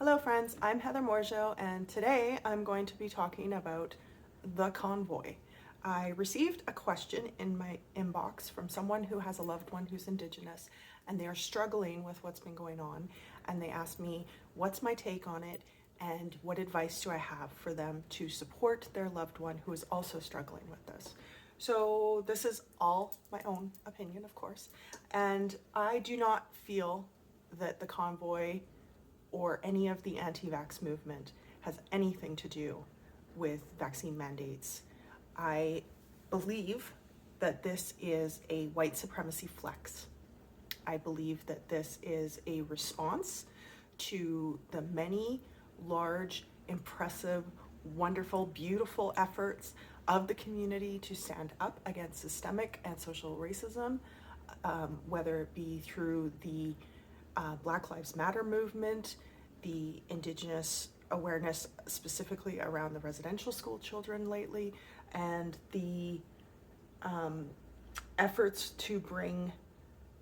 Hello friends, I'm Heather Morjo, and today I'm going to be talking about the convoy. I received a question in my inbox from someone who has a loved one who's Indigenous, and they are struggling with what's been going on, and they asked me what's my take on it and what advice do I have for them to support their loved one who is also struggling with this. So this is all my own opinion, of course, and I do not feel that the convoy or any of the anti-vax movement has anything to do with vaccine mandates. I believe that this is a white supremacy flex. I believe that this is a response to the many large, impressive, wonderful, beautiful efforts of the community to stand up against systemic and social racism, whether it be through the Black Lives Matter movement, the Indigenous awareness specifically around the residential school children lately, and the efforts to bring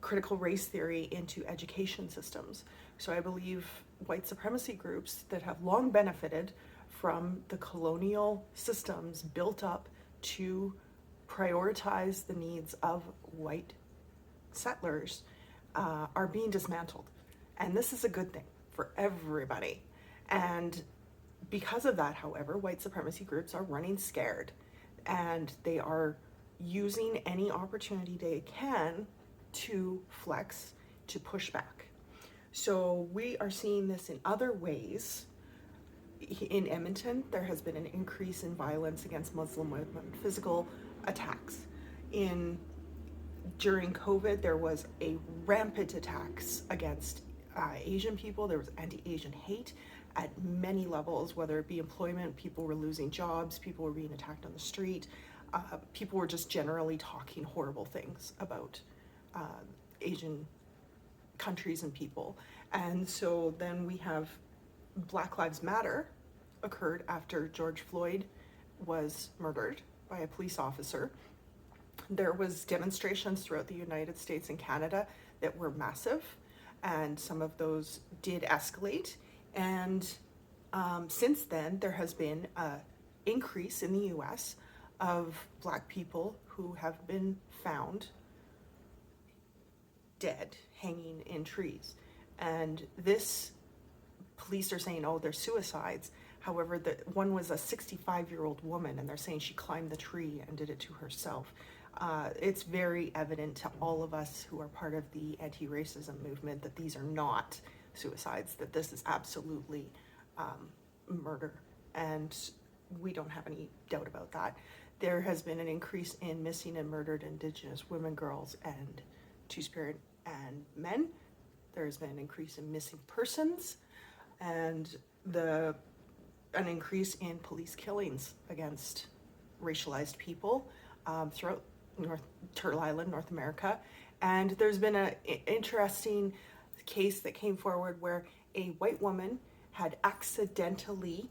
critical race theory into education systems. So I believe white supremacy groups that have long benefited from the colonial systems built up to prioritize the needs of white settlers are being dismantled. And this is a good thing for everybody. And because of that, however, white supremacy groups are running scared, and they are using any opportunity they can to flex, to push back. So we are seeing this in other ways. In Edmonton, there has been an increase in violence against Muslim women, physical attacks. During COVID, there was a rampant attacks against Asian people. There was anti-Asian hate at many levels, whether it be employment, people were losing jobs, people were being attacked on the street, people were just generally talking horrible things about Asian countries and people. And so then we have Black Lives Matter occurred after George Floyd was murdered by a police officer. There was demonstrations throughout the United States and Canada that were massive, and some of those did escalate. And since then, there has been an increase in the US of Black people who have been found dead, hanging in trees. And this, police are saying, oh, they're suicides. However, the one was a 65-year-old woman, and they're saying she climbed the tree and did it to herself. It's very evident to all of us who are part of the anti-racism movement that these are not suicides, that this is absolutely murder, and we don't have any doubt about that. There has been an increase in missing and murdered Indigenous women, girls, and Two-Spirit and men. There has been an increase in missing persons, and an increase in police killings against racialized people throughout Turtle Island, North America. And there's been an interesting case that came forward where a white woman had accidentally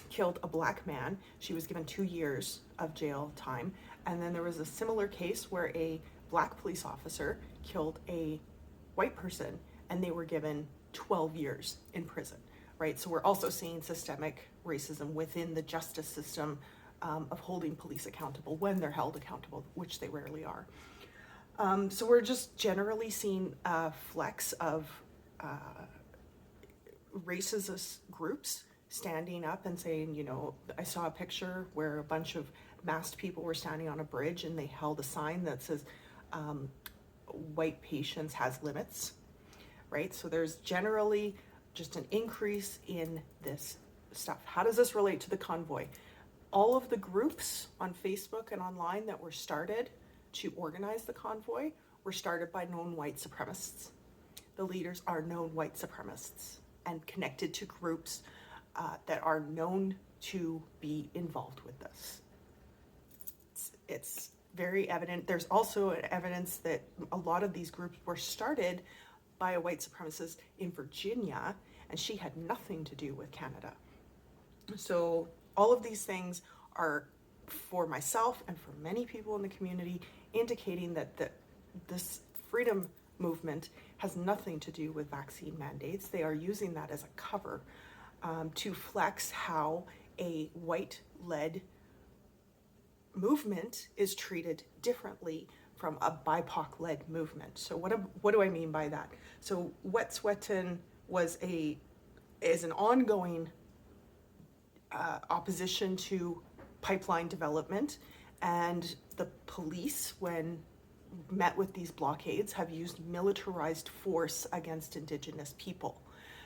killed a Black man. She was given 2 years of jail time. And then there was a similar case where a Black police officer killed a white person, and they were given 12 years in prison, right? So we're also seeing systemic racism within the justice system of holding police accountable when they're held accountable, which they rarely are. So we're just generally seeing a flex of racist groups standing up and saying, you know, I saw a picture where a bunch of masked people were standing on a bridge and they held a sign that says, white patience has limits, right? So there's generally just an increase in this stuff. How does this relate to the convoy? All of the groups on Facebook and online that were started to organize the convoy were started by known white supremacists. The leaders are known white supremacists and connected to groups that are known to be involved with this. It's very evident. There's also evidence that a lot of these groups were started by a white supremacist in Virginia, and she had nothing to do with Canada. So all of these things are, for myself and for many people in the community, indicating that this freedom movement has nothing to do with vaccine mandates. They are using that as a cover to flex how a white-led movement is treated differently from a BIPOC-led movement. So what do I mean by that? So Wet'suwet'en is an ongoing opposition to pipeline development, and the police, when met with these blockades, have used militarized force against Indigenous people.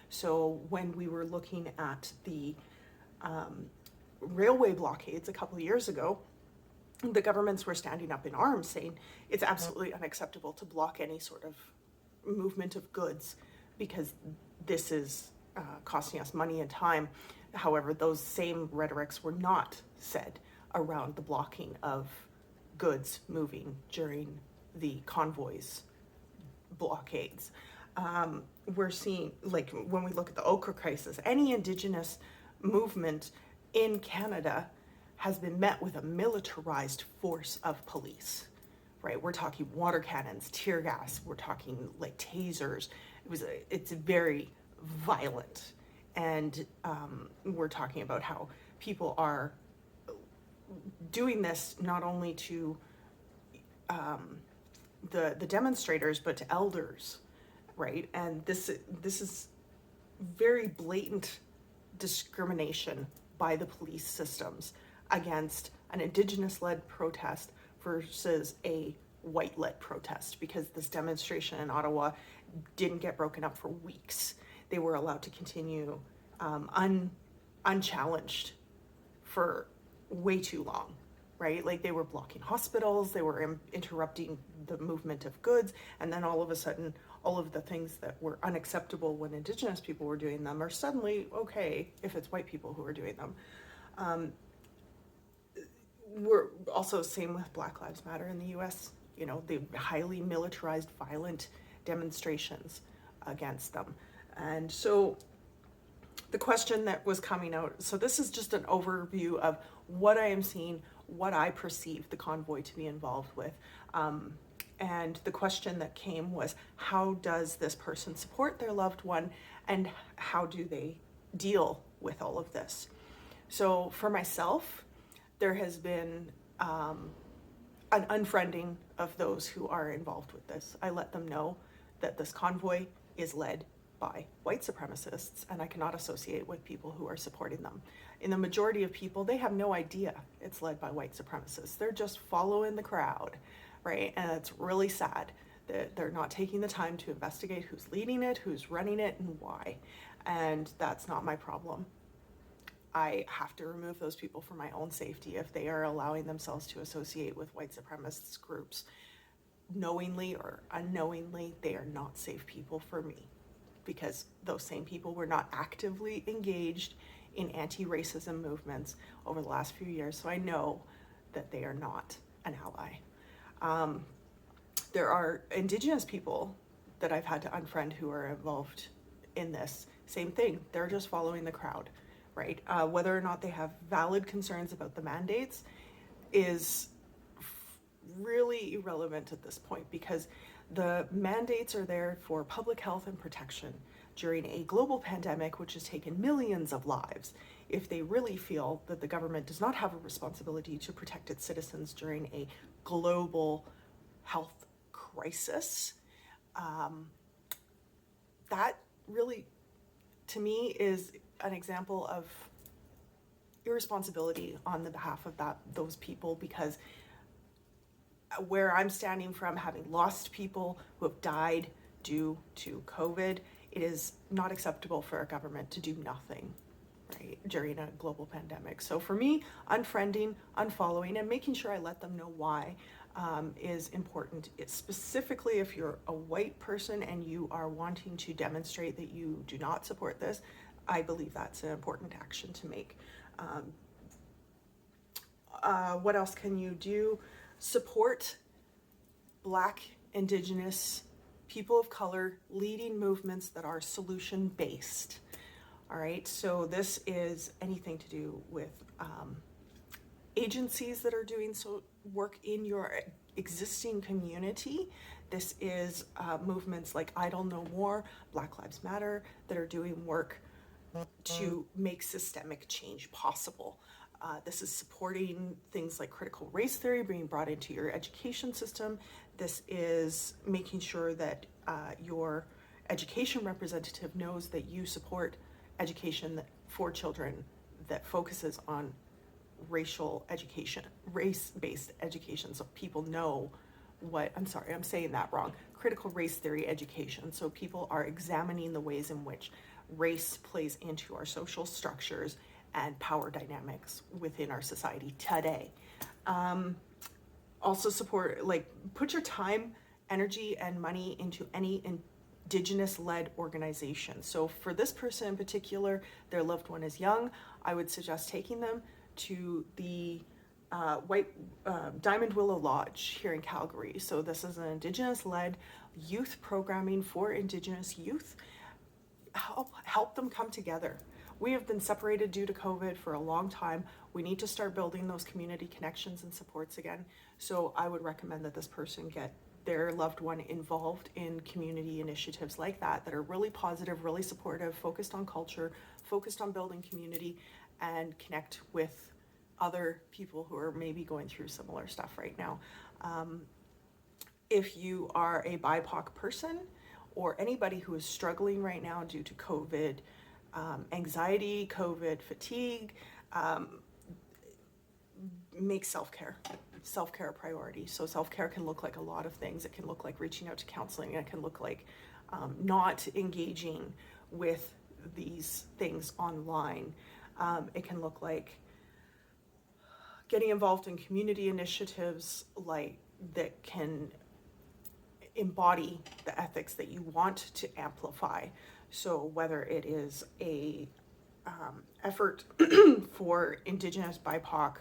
So when we were looking at the railway blockades a couple of years ago, the governments were standing up in arms saying it's absolutely unacceptable to block any sort of movement of goods because this is costing us money and time. However, those same rhetorics were not said around the blocking of goods moving during the convoys blockades. We're seeing, like, when we look at the ochre crisis, any Indigenous movement in Canada has been met with a militarized force of police, right? We're talking water cannons, tear gas, we're talking like tasers. It's very violent. And we're talking about how people are doing this not only to the demonstrators, but to elders, right? And this is very blatant discrimination by the police systems against an Indigenous-led protest versus a white-led protest, because this demonstration in Ottawa didn't get broken up for weeks. They were allowed to continue unchallenged for way too long, right? Like, they were blocking hospitals, they were interrupting the movement of goods, and then all of a sudden, all of the things that were unacceptable when Indigenous people were doing them are suddenly okay if it's white people who are doing them. We're also same with Black Lives Matter in the US, you know, the highly militarized, violent demonstrations against them. And so the question that was coming out, so this is just an overview of what I am seeing, what I perceive the convoy to be involved with. And the question that came was, how does this person support their loved one, and how do they deal with all of this? So for myself, there has been an unfriending of those who are involved with this. I let them know that this convoy is led by white supremacists, and I cannot associate with people who are supporting them. In the majority of people, they have no idea it's led by white supremacists. They're just following the crowd, right? And it's really sad that they're not taking the time to investigate who's leading it, who's running it, and why. And that's not my problem. I have to remove those people for my own safety if they are allowing themselves to associate with white supremacist groups. Knowingly or unknowingly, they are not safe people for me, because those same people were not actively engaged in anti-racism movements over the last few years, so I know that they are not an ally. There are Indigenous people that I've had to unfriend who are involved in this. Same thing, they're just following the crowd, right? Whether or not they have valid concerns about the mandates is really irrelevant at this point, because the mandates are there for public health and protection during a global pandemic which has taken millions of lives. If they really feel that the government does not have a responsibility to protect its citizens during a global health crisis, that really, to me, is an example of irresponsibility on the behalf of those people, because where I'm standing from, having lost people who have died due to COVID, it is not acceptable for a government to do nothing, right, during a global pandemic. So for me, unfriending, unfollowing, and making sure I let them know why is important. It's specifically if you're a white person and you are wanting to demonstrate that you do not support this, I believe that's an important action to make. What else can you do? Support Black, Indigenous, people of color leading movements that are solution-based. All right, so this is anything to do with agencies that are doing work in your existing community This is movements like Idle No More, Black Lives Matter, that are doing work to make systemic change possible. This is supporting things like critical race theory being brought into your education system. This is making sure that your education representative knows that you support education for children that focuses on racial education, race-based education, so people know what, I'm sorry, I'm saying that wrong, critical race theory education. So people are examining the ways in which race plays into our social structures and power dynamics within our society today. Also support, like, put your time, energy, and money into any Indigenous-led organization. So for this person in particular, their loved one is young. I would suggest taking them to the Diamond Willow Lodge here in Calgary. So this is an Indigenous-led youth programming for Indigenous youth. Help them come together. We have been separated due to COVID for a long time. We need to start building those community connections and supports again. So I would recommend that this person get their loved one involved in community initiatives like that are really positive, really supportive, focused on culture, focused on building community, and connect with other people who are maybe going through similar stuff right now. If you are a BIPOC person or anybody who is struggling right now due to COVID anxiety, COVID fatigue, make self-care a priority. So self-care can look like a lot of things. It can look like reaching out to counseling. It can look like not engaging with these things online. It can look like getting involved in community initiatives like that can embody the ethics that you want to amplify. So whether it is a effort for Indigenous BIPOC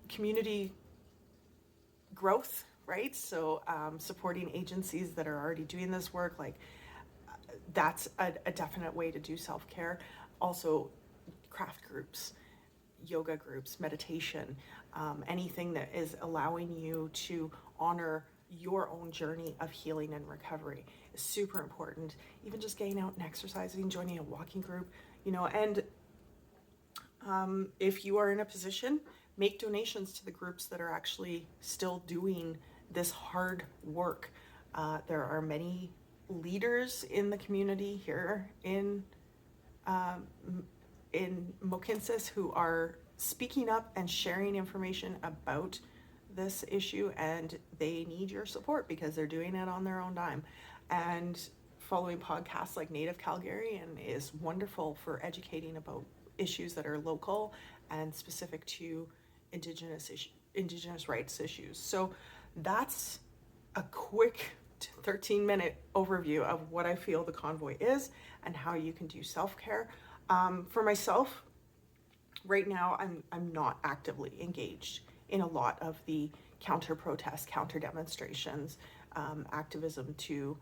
community growth, right? So supporting agencies that are already doing this work, like that's a definite way to do self-care. Also craft groups, yoga groups, meditation, anything that is allowing you to honor your own journey of healing and recovery is super important. Even just getting out and exercising, joining a walking group, and if you are in a position, make donations to the groups that are actually still doing this hard work. There are many leaders in the community here in Mohkinstsis who are speaking up and sharing information about this issue, and they need your support because they're doing it on their own dime. And following podcasts like Native Calgarian is wonderful for educating about issues that are local and specific to Indigenous rights issues. So that's a quick 13-minute overview of what I feel the Convoy is and how you can do self-care. For myself, right now, I'm not actively engaged in a lot of the counter-protests, counter-demonstrations, activism to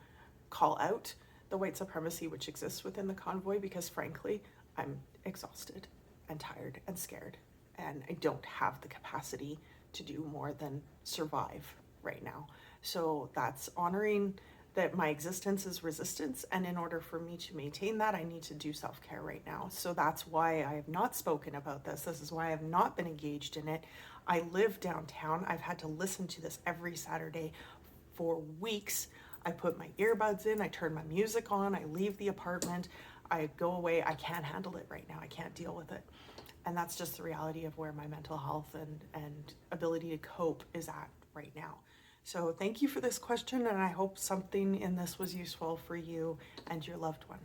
call out the white supremacy which exists within the Convoy, because frankly, I'm exhausted and tired and scared, and I don't have the capacity to do more than survive right now. So that's honoring that my existence is resistance, and in order for me to maintain that, I need to do self-care right now. So that's why I have not spoken about this. This is why I have not been engaged in it. I live downtown. I've had to listen to this every Saturday for weeks. I put my earbuds in, I turn my music on, I leave the apartment, I go away. I can't handle it right now. I can't deal with it. And that's just the reality of where my mental health and ability to cope is at right now. So thank you for this question, and I hope something in this was useful for you and your loved one.